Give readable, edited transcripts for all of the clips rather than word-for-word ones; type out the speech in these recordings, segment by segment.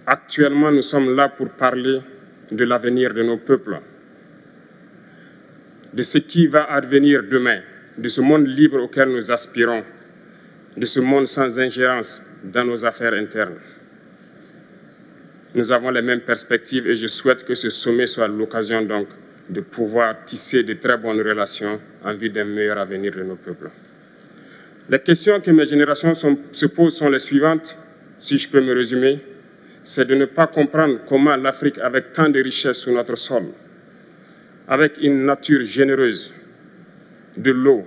Actuellement, nous sommes là pour parler de l'avenir de nos peuples, de ce qui va advenir demain, de ce monde libre auquel nous aspirons, de ce monde sans ingérence dans nos affaires internes. Nous avons les mêmes perspectives et je souhaite que ce sommet soit l'occasion donc de pouvoir tisser de très bonnes relations en vue d'un meilleur avenir de nos peuples. Les questions que mes générations se posent sont les suivantes, si je peux me résumer. C'est de ne pas comprendre comment l'Afrique, avec tant de richesses sur notre sol, avec une nature généreuse, de l'eau,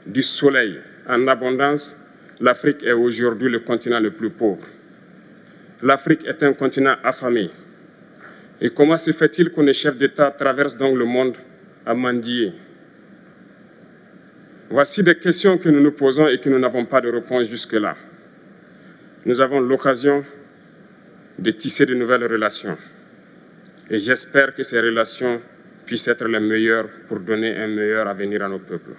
du soleil en abondance, l'Afrique est aujourd'hui le continent le plus pauvre. L'Afrique est un continent affamé. Et comment se fait-il que les chefs d'État traversent donc le monde à mendier? Voici des questions que nous nous posons et que nous n'avons pas de réponse jusque-là. Nous avons l'occasion de tisser de nouvelles relations. Et j'espère que ces relations puissent être les meilleures pour donner un meilleur avenir à nos peuples.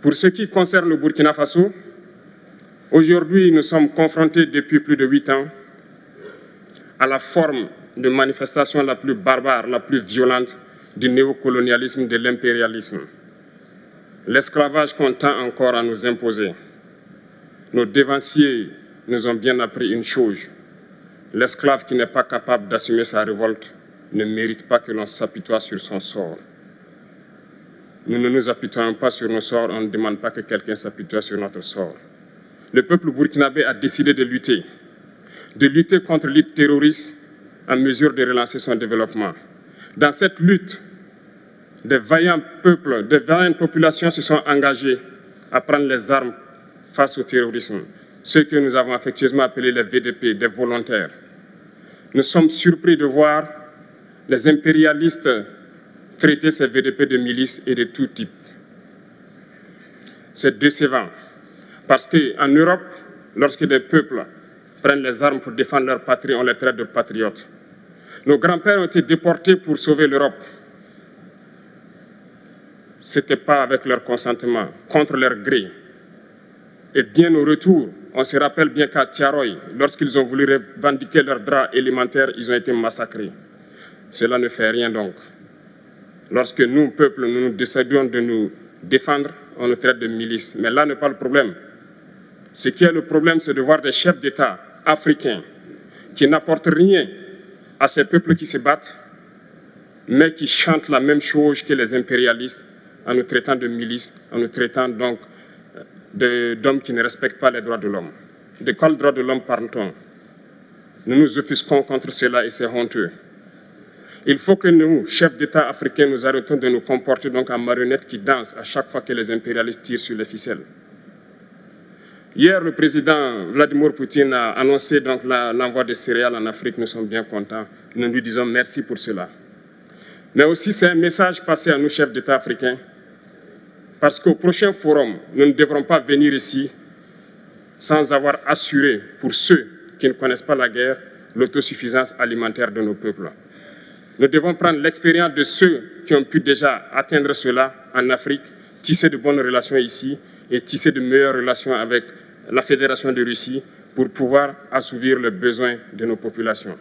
Pour ce qui concerne le Burkina Faso, aujourd'hui, nous sommes confrontés depuis plus de 8 ans à la forme de manifestation la plus barbare, la plus violente du néocolonialisme, de l'impérialisme. L'esclavage qu'on tend encore à nous imposer. Nos dévanciers nous ont bien appris une chose. L'esclave qui n'est pas capable d'assumer sa révolte ne mérite pas que l'on s'apitoie sur son sort. Nous ne nous apitoyons pas sur nos sorts, on ne demande pas que quelqu'un s'apitoie sur notre sort. Le peuple burkinabé a décidé de lutter contre l'île terroriste en mesure de relancer son développement. Dans cette lutte, des vaillants peuples, des vaillantes populations se sont engagées à prendre les armes face au terrorisme, ceux que nous avons affectueusement appelés les VDP, des volontaires. Nous sommes surpris de voir les impérialistes traiter ces VDP de milices et de tout type. C'est décevant, parce qu'en Europe, lorsque des peuples prennent les armes pour défendre leur patrie, on les traite de patriotes. Nos grands-pères ont été déportés pour sauver l'Europe. Ce n'était pas avec leur consentement, contre leur gré. Et bien au retour, on se rappelle bien qu'à Tiaroy, lorsqu'ils ont voulu revendiquer leurs droits élémentaires, ils ont été massacrés. Cela ne fait rien donc. Lorsque nous, peuple, nous décidons de nous défendre, on nous traite de milices. Mais là n'est pas le problème. Ce qui est le problème, c'est de voir des chefs d'État africains qui n'apportent rien à ces peuples qui se battent, mais qui chantent la même chose que les impérialistes en nous traitant de milices, en nous traitant donc d'hommes qui ne respectent pas les droits de l'homme. De quels droits de l'homme parle-t-on? Nous nous offusquons contre cela et c'est honteux. Il faut que nous, chefs d'État africains, nous arrêtons de nous comporter donc en marionnettes qui dansent à chaque fois que les impérialistes tirent sur les ficelles. Hier, le président Vladimir Poutine a annoncé donc l'envoi de céréales en Afrique. Nous sommes bien contents. Nous lui disons merci pour cela. Mais aussi, c'est un message passé à nous, chefs d'État africains, parce qu'au prochain forum, nous ne devrons pas venir ici sans avoir assuré, pour ceux qui ne connaissent pas la guerre, l'autosuffisance alimentaire de nos peuples. Nous devons prendre l'expérience de ceux qui ont pu déjà atteindre cela en Afrique, tisser de bonnes relations ici et tisser de meilleures relations avec la Fédération de Russie pour pouvoir assouvir les besoins de nos populations.